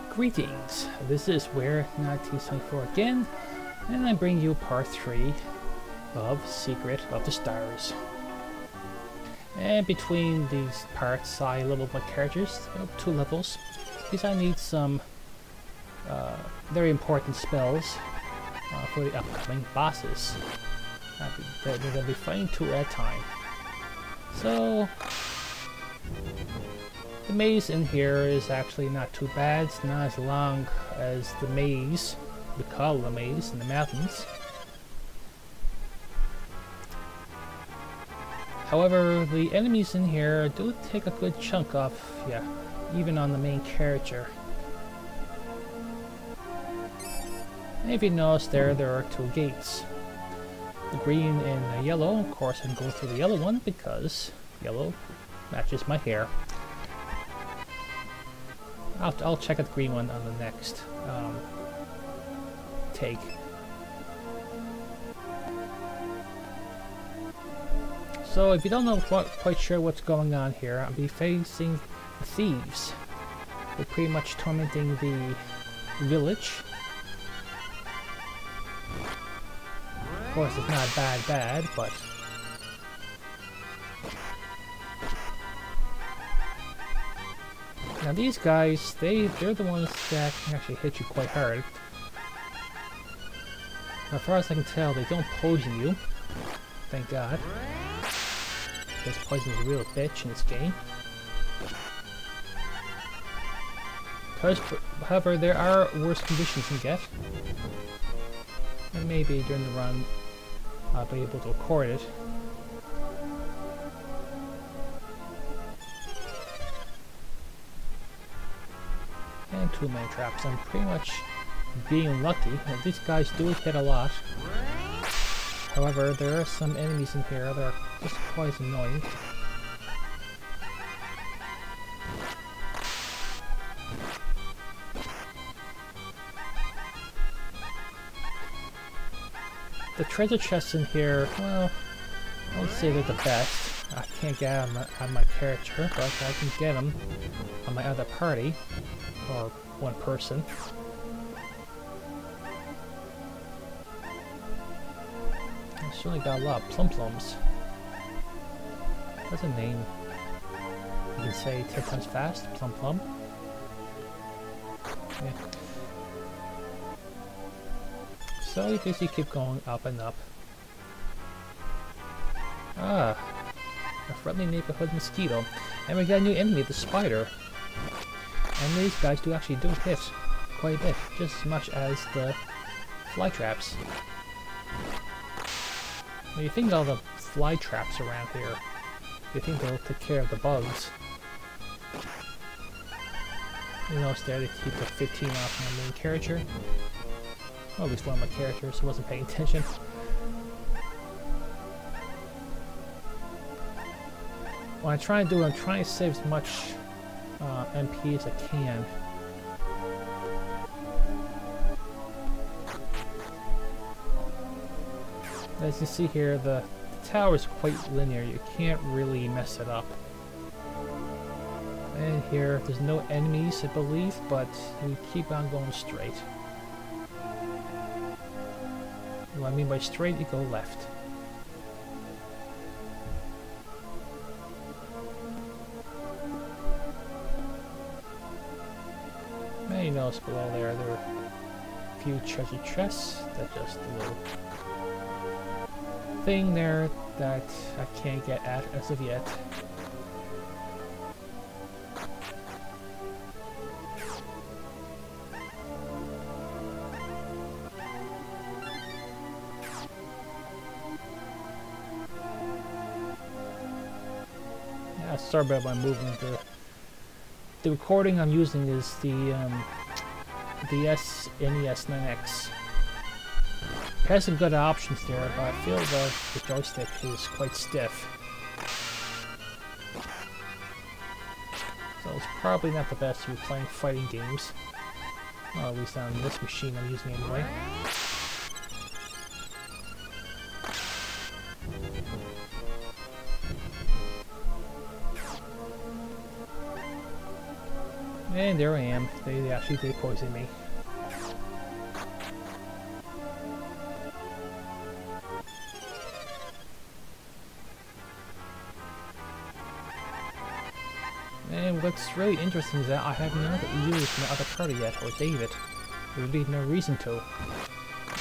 Greetings, this is Where 1924 again, and I bring you part 3 of Secret of the Stars. And between these parts I leveled my characters, 2 levels, because I need some very important spells for the upcoming bosses. They're going to be fighting 2 at a time. So the maze in here is actually not too bad. It's not as long as the maze, we call it the maze in the mountains. However, the enemies in here do take a good chunk off, even on the main character. And if you notice there are 2 gates. The green and the yellow. Of course I can go through the yellow one because yellow matches my hair. I'll check out the green one on the next take. So if you don't know quite sure what's going on here, I'll be facing the thieves. They're pretty much tormenting the village. Of course it's not bad, but now these guys, they're the ones that can actually hit you quite hard. As far as I can tell, they don't poison you. Thank God. Because poison is a real bitch in this game. However, there are worse conditions you can get. And maybe during the run I'll be able to record it. And 2 main traps. I'm pretty much being lucky. These guys do hit a lot. However, there are some enemies in here that are just quite annoying. The treasure chests in here, well, I would say they're the best. I can't get them on my character, but I can get them on my other party, or one person. I certainly got a lot of plum-plums. That's a name. You can say 10 times fast, plum-plum. Yeah. So you basically keep going up and up. Ah, a friendly neighborhood mosquito. And we got a new enemy, the spider. And these guys do hit quite a bit, just as much as the fly traps. Now you think all the fly traps around here, you think they'll take care of the bugs. You notice there they keep the 15 off my main character. Well, at least one of my characters wasn't paying attention. What I'm trying to do, I'm trying to save as much MP as I can. As you see here, the tower is quite linear. You can't really mess it up. And here, there's no enemies, I believe, but you keep on going straight. What I mean by straight, you go left. And you notice below there are a few treasure chests. That's just a little thing there that I can't get at as of yet. Sorry about my movement. The recording I'm using is the SNES 9X. It has some good options there, but I feel the joystick is quite stiff. So it's probably not the best for playing fighting games. Well, at least on this machine I'm using anyway. And there I am. They actually did poison me. And what's really interesting is that I have not used my other party yet, or David. There's really no reason to.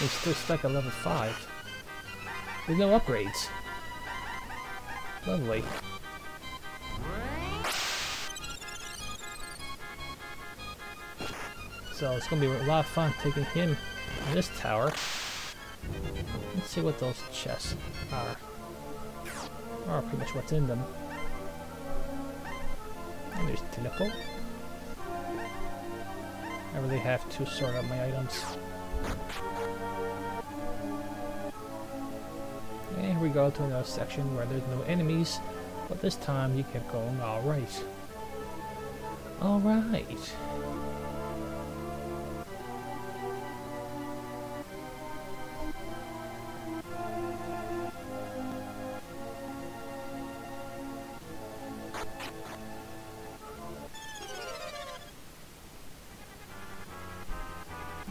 It's still stuck at level 5. There's no upgrades. Lovely. So it's going to be a lot of fun taking him in this tower. Let's see what those chests are. Or pretty much what's in them. And there's Tinaple. I really have to sort out my items. And here we go to another section where there's no enemies, but this time you kept going alright. Alright.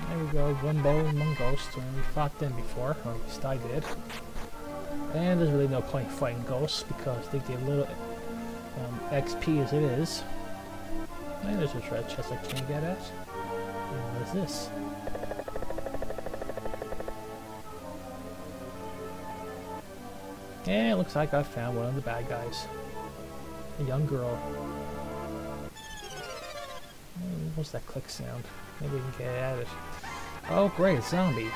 There we go, one bow and one ghost, and we fought them before, or at least I did. And there's really no point fighting ghosts because they give little XP as it is. And there's a red chest I can't get at. And what is this? And it looks like I found one of the bad guys. A young girl. What's that click sound? Maybe we can get at it. Oh great, a zombie.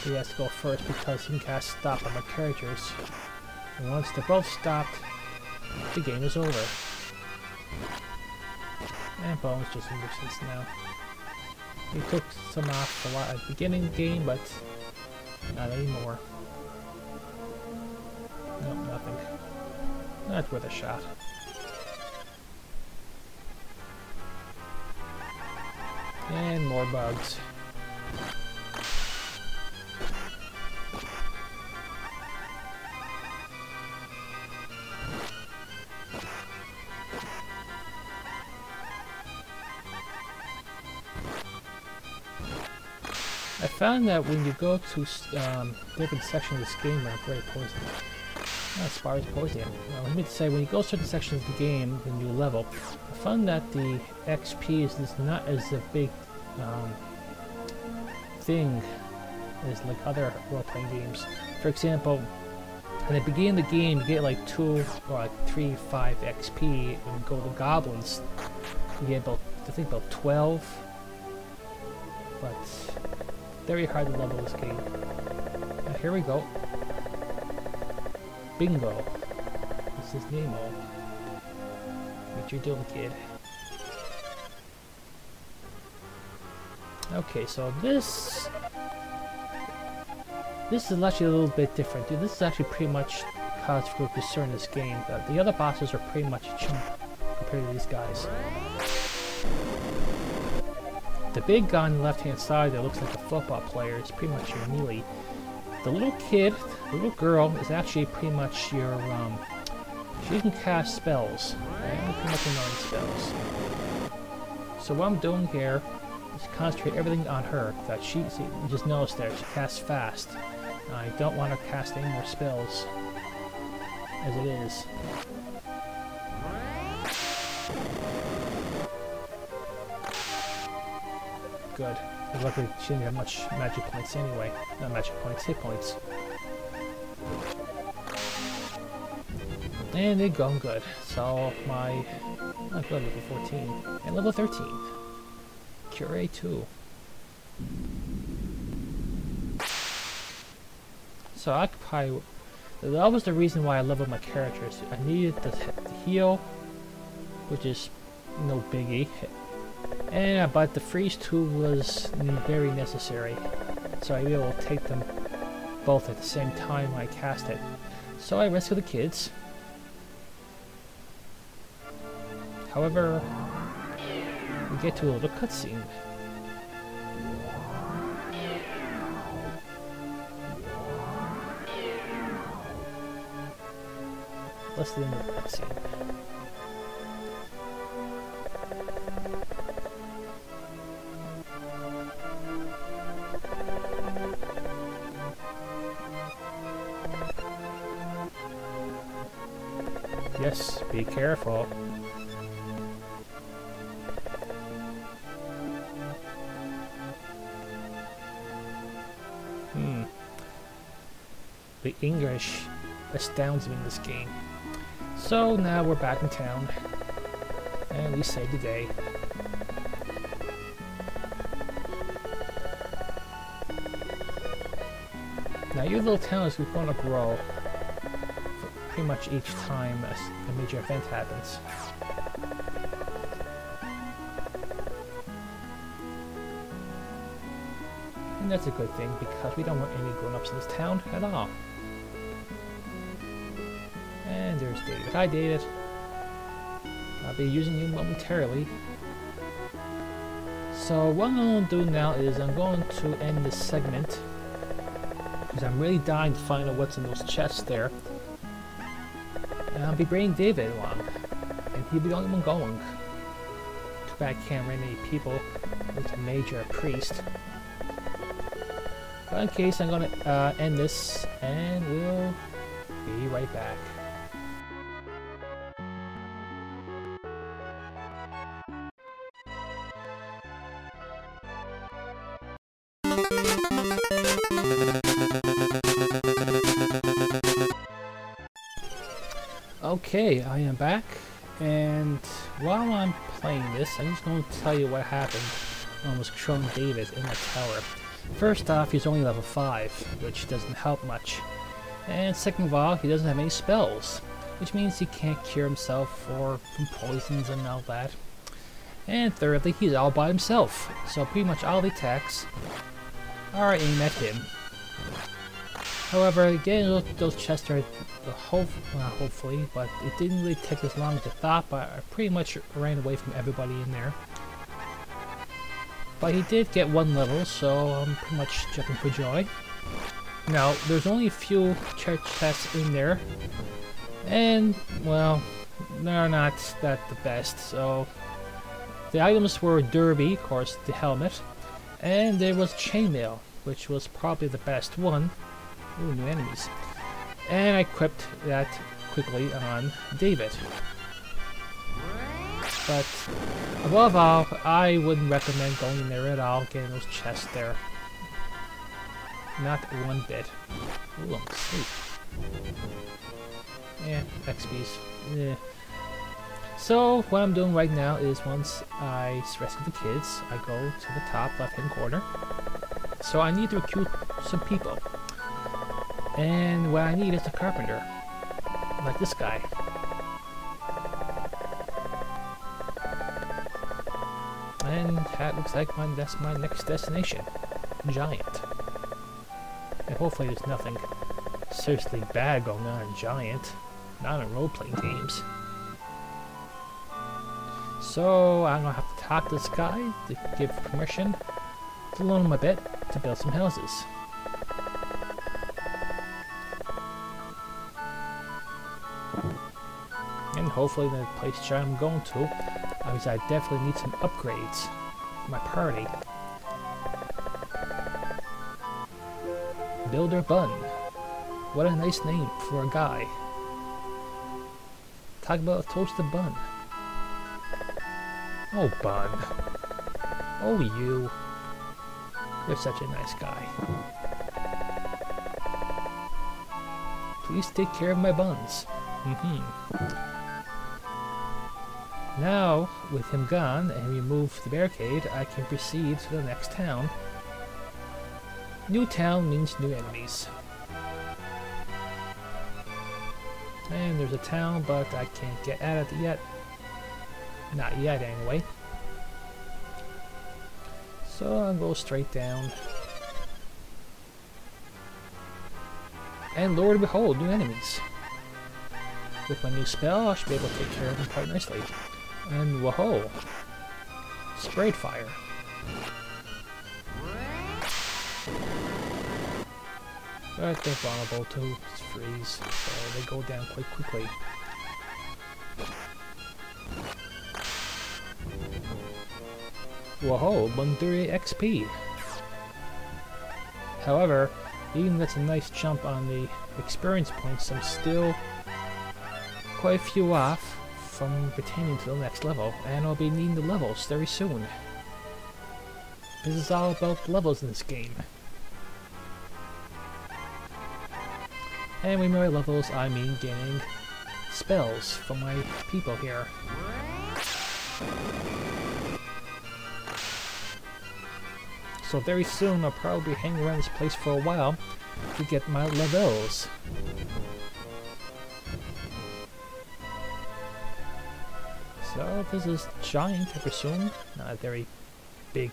He has to go first because he can cast stop on the characters. And once they're both stopped, the game is over. And Bones just a nuisance now. He took some off a lot at the beginning of the game, but not anymore. Nope, nothing. Not worth a shot. And more bugs. I found that when you go to different sections of this game are very poisoned. Not spiders poison. Well, let me say, when you go to certain sections of the game, when you level, I found that the XP is not as a big thing as like other role-playing games. For example, at the beginning of the game, you get like 2 or like 3, 5 XP. When you go to goblins, you get about, I think about 12. But very hard to level this game. Now here we go. Bingo. This is Nemo. What you doing, kid? Okay, so this is actually a little bit different. Dude, this is actually pretty much cause for concern in this game. The other bosses are pretty much chump compared to these guys. The big guy on the left-hand side that looks like a football player is pretty much your melee. The little kid, the little girl, is actually pretty much your, she can cast spells, right? Pretty much annoying spells. So what I'm doing here is concentrate everything on her, that she, see, you just notice there, she casts fast. I don't want her to cast any more spells, as it is. Good. Luckily, she didn't have much magic points anyway. Not magic points, hit points. And they're going good. So my... I'm good, level 14. And level 13. Cure 2. So I could probably... That was the reason why I leveled my characters. I needed the heal, which is no biggie. And but the freeze too was very necessary, so I was able to take them both at the same time when I cast it. So I rescue the kids. However, we get to a little cutscene. Let's do the cutscene. Yes, be careful. The English astounds me in this game. So now we're back in town, and we save the day. Now your little town is going to grow pretty much each time a major event happens. And that's a good thing, because we don't want any grown-ups in this town at all. And there's David. Hi, David. I'll be using you momentarily. So what I'm going to do now is I'm going to end this segment, because I'm really dying to find out what's in those chests there. And I'll be bringing David along, and he'll be the only one going. Too bad I can't run any people with a major priest. But in case, I'm going to end this, and we'll be right back. Okay, I am back, and while I'm playing this, I'm just going to tell you what happened when I was controlling David in that tower. First off, he's only level 5, which doesn't help much. And second of all, he doesn't have any spells, which means he can't cure himself from poisons and all that. And thirdly, he's all by himself, so pretty much all the attacks are aimed at him. However, getting those chests are hopefully, but it didn't really take as long as I thought, but I pretty much ran away from everybody in there. But he did get 1 level, so I'm pretty much jumping for joy. Now, there's only a few chests in there, and, well, they're not that the best, so the items were Derby, of course, the helmet, and there was Chainmail, which was probably the best one. Ooh, new enemies. And I equipped that quickly on David. But above all, I wouldn't recommend going in there at all, getting those chests there. Not one bit. Ooh, I'm asleep. Yeah, XP's. Yeah. So what I'm doing right now is once I rescue the kids, I go to the top left-hand corner. So I need to recruit some people. And what I need is a carpenter, like this guy. And that looks like that's my next destination, Giant. And hopefully there's nothing seriously bad going on in Giant, not in role-playing games. So I'm gonna have to talk to this guy to give permission to loan him a bit to build some houses. And hopefully the place I'm going to, because I definitely need some upgrades for my party. Builder Bun. What a nice name for a guy. Talk about a toasted bun. Oh, Bun. Oh, you. You're such a nice guy. Please take care of my buns. Now, with him gone and remove the barricade, I can proceed to the next town. New town means new enemies. And there's a town, but I can't get at it yet. Not yet, anyway. So I'll go straight down. And Lord behold, new enemies. With my new spell, I should be able to take care of them quite nicely. And whoa! Sprayed fire. But they're vulnerable to freeze, so they go down quite quickly. Whoa, 138 XP! However, even that's a nice jump on the experience points, I'm still quite a few off from retaining to the next level, and I'll be needing the levels very soon. This is all about levels in this game. And when by levels, I mean gaining spells from my people here. So very soon I'll probably hang around this place for a while to get my levels. So this is giant, I presume. Not a very big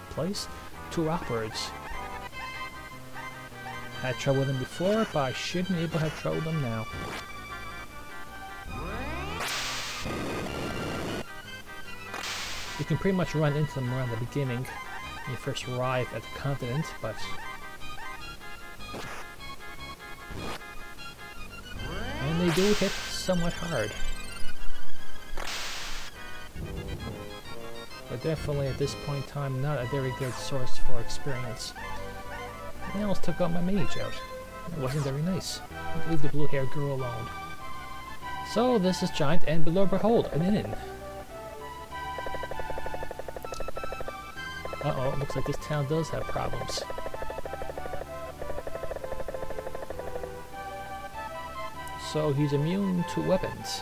place. 2 upwards. Had trouble with them before, but I shouldn't be able to have trouble with them now. You can pretty much run into them around the beginning when you first arrive at the continent, but and they do hit somewhat hard. But definitely at this point in time, not a very good source for experience. I almost took out my mage out. It wasn't very nice. Leave the blue-haired girl alone. So this is giant, and below behold, an inn. Uh-oh, looks like this town does have problems. So he's immune to weapons.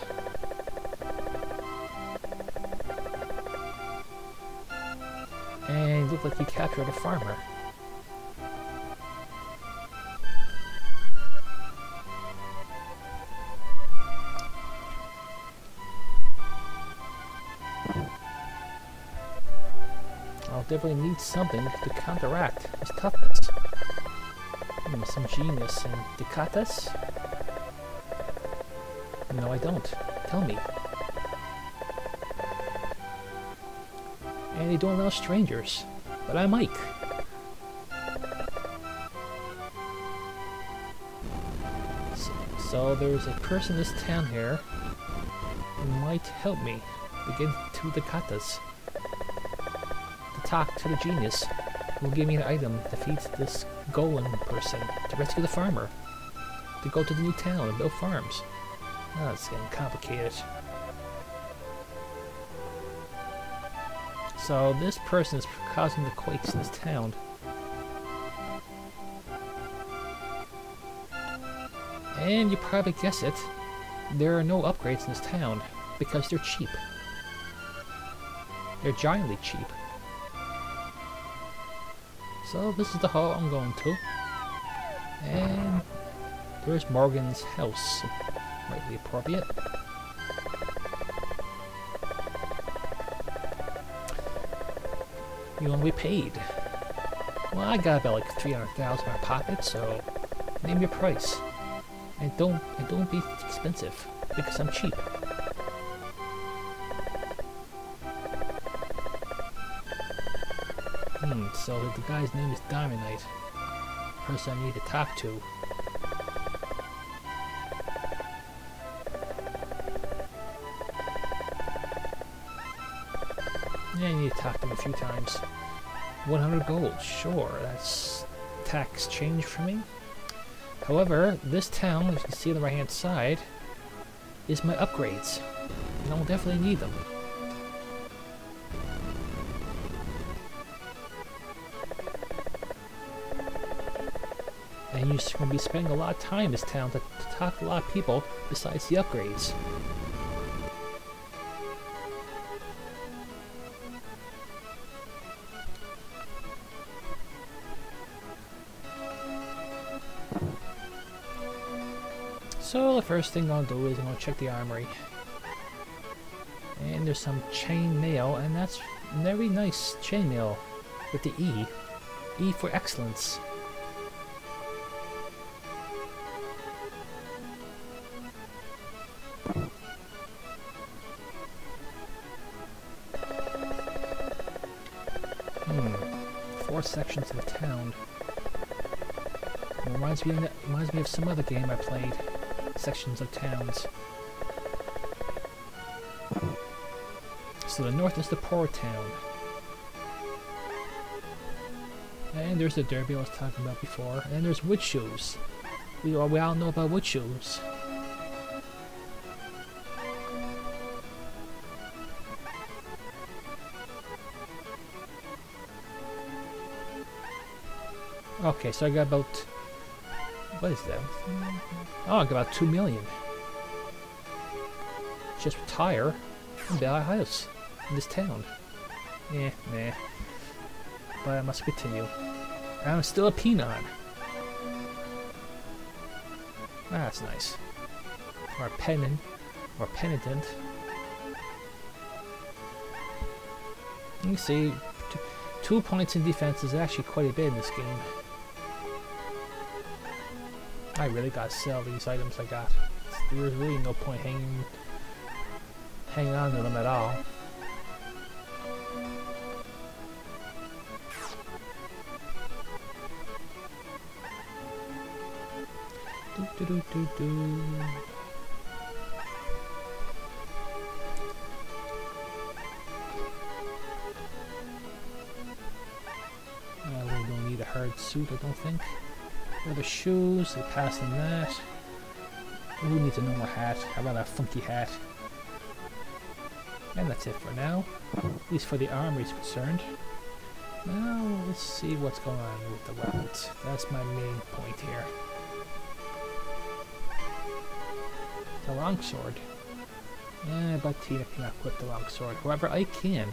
And it looked like he captured a farmer. I'll definitely need something to counteract his toughness. Some genius in Ducatus? No, I don't. Tell me. And they don't allow strangers, but I might. So there's a person in this town here who might help me to get to the katas. To talk to the genius who will give me an item to defeat this golem person, to rescue the farmer, to go to the new town and build farms. Oh, it's getting complicated. So this person is causing the quakes in this town. And you probably guess it, there are no upgrades in this town because they're cheap. They're giantly cheap. So this is the hall I'm going to. And there's Morgan's house. Might be appropriate. You want to be paid. Well, I got about like 300,000 in my pocket, so name your price. And don't be expensive, because I'm cheap. So the guy's name is Diamond Knight. Person I need to talk to. Yeah, I need to talk to him a few times. 100 gold, sure, that's tax change for me. However, this town, as you can see on the right hand side, is my upgrades. And I'll definitely need them. And you're going to be spending a lot of time in this town to talk to a lot of people besides the upgrades. So the first thing I'll do is I'm going to check the armory. And there's some chain mail, and that's very nice chain mail with the E. E for excellence. Four sections of the town. It reminds me of some other game I played. Sections of towns. So the north is the poor town. And there's the derby I was talking about before. And there's wood shoes. We all know about wood shoes. Okay, so I got about... What is that? Oh, I got about 2 million. Just retire and buy a house in this town. Nah. But I must continue. I'm still a peon. That's nice. Or a penitent. Or penitent. You see, 2 points in defense is actually quite a bit in this game. I really gotta sell these items I got. There's really no point hanging on to them at all. I really don't need a hard suit, I don't think. Other shoes, they pass in that. Who needs a normal hat? How about a funky hat? And that's it for now. At least for the army is concerned. Now let's see what's going on with the weapons. That's my main point here. The longsword. But Tina cannot equip the longsword. However, I can.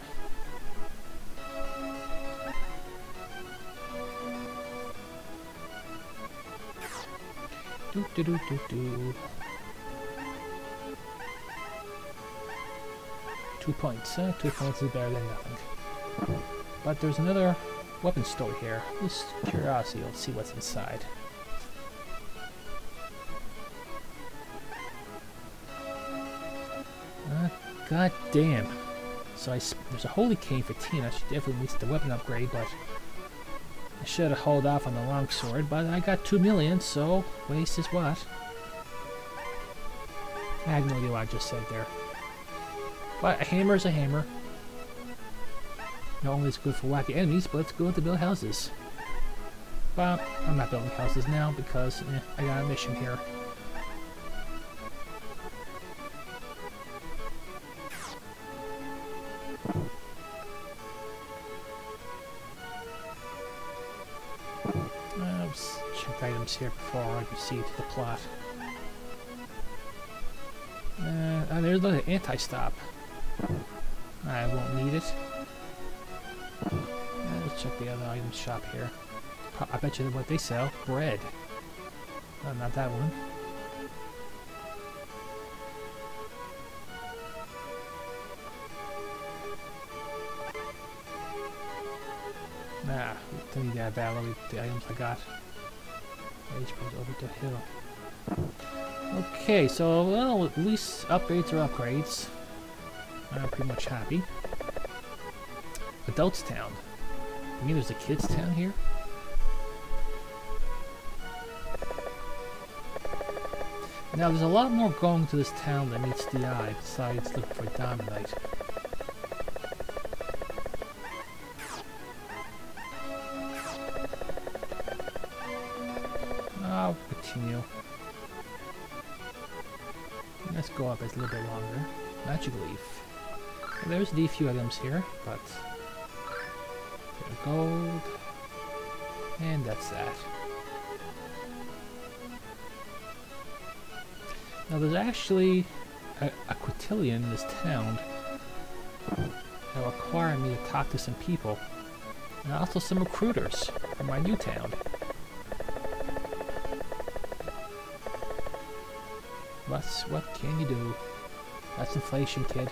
Do. 2 points. 2 points is better than nothing. But there's another weapon store here. Just curiosity, let's see what's inside. God damn. So there's a holy cane for Tina. She definitely needs the weapon upgrade, but I should have held off on the longsword, but I got 2 million, so waste is what? I have no idea what I just said there. But a hammer is a hammer. Not only is it good for wacky enemies, but it's good to build houses. But I'm not building houses now because I got a mission here. Let's check items here before I proceed to the plot. And there's the anti-stop. I won't need it. Let's check the other item shop here. I bet you what they sell. Bread. Oh, not that one. Nah, don't need that battle. The items I got. Age goes over the hill. Okay, so well, at least upgrades are upgrades. I'm pretty much happy. Adults Town. You mean there's a kids town here? Now there's a lot more going to this town than meets the eye besides looking for Dominite. I'll continue. Let's go up a little bit longer. Magic Leaf. Well, there's the few items here, but gold, and that's that. Now there's actually a quintillion in this town that will require me to talk to some people, and also some recruiters for my new town. What can you do? That's inflation, kid.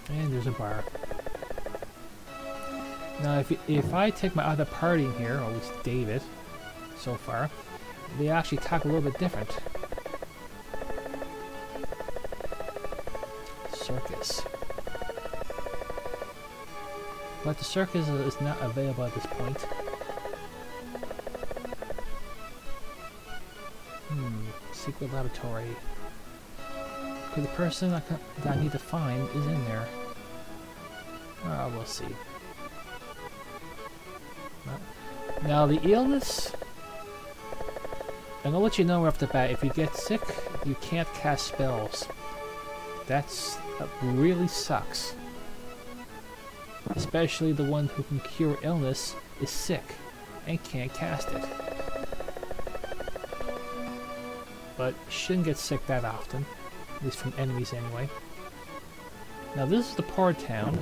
And there's a bar. Now, if I take my other party in here, or at least David, so far, they actually talk a little bit different. Circus. But the circus is not available at this point. Secret laboratory. Could the person that I need to find is in there? We'll see. Now the illness, I'm gonna let you know off the bat, if you get sick, you can't cast spells. That really sucks. especially the one who can cure illness, is sick and can't cast it. But shouldn't get sick that often, at least from enemies anyway. Now this is the Port Town.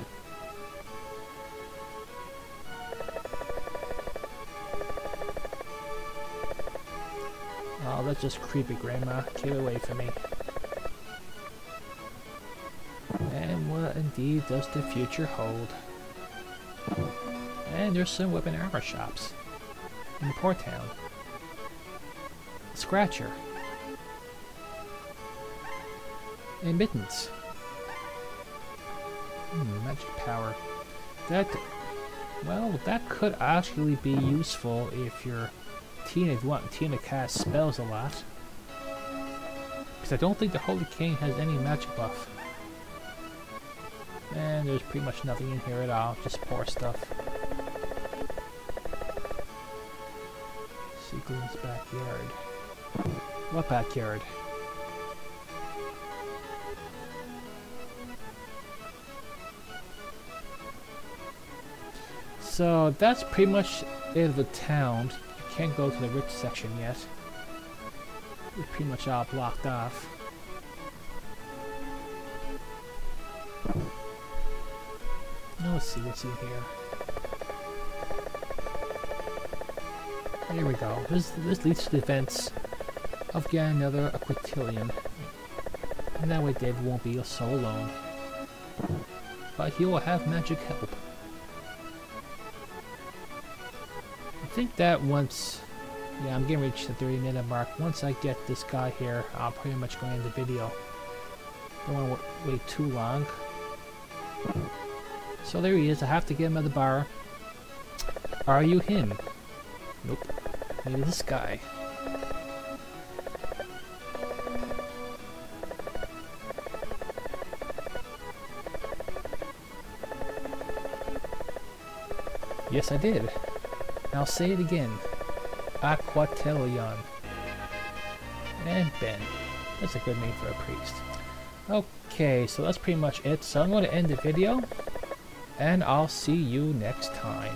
Oh, that's just creepy, Grandma. Get away from me. And what indeed does the future hold? And there's some weapon armor shops in the Port Town. Scratcher. And mittens. Magic power. Well, that could actually be useful if you're Tina, if you want Tina to cast spells a lot. Because I don't think the Holy King has any magic buff. And there's pretty much nothing in here at all, just poor stuff. Seagul's backyard. What backyard? So that's pretty much it of the town. You can't go to the rich section yet. It's pretty much all blocked off. Now let's see what's in here. There we go. This leads to the events of getting another Aquitilian. And that way David won't be so alone. But he will have magic help. I think that once, yeah, I'm getting reached the 30-minute mark. Once I get this guy here, I'll pretty much go end the video. Don't want to wait too long. So there he is. I have to get him at the bar. Are you him? Nope. Maybe this guy. Yes, I did. Now say it again. Aquitilian. And Ben. That's a good name for a priest. Okay, so that's pretty much it. So I'm going to end the video. And I'll see you next time.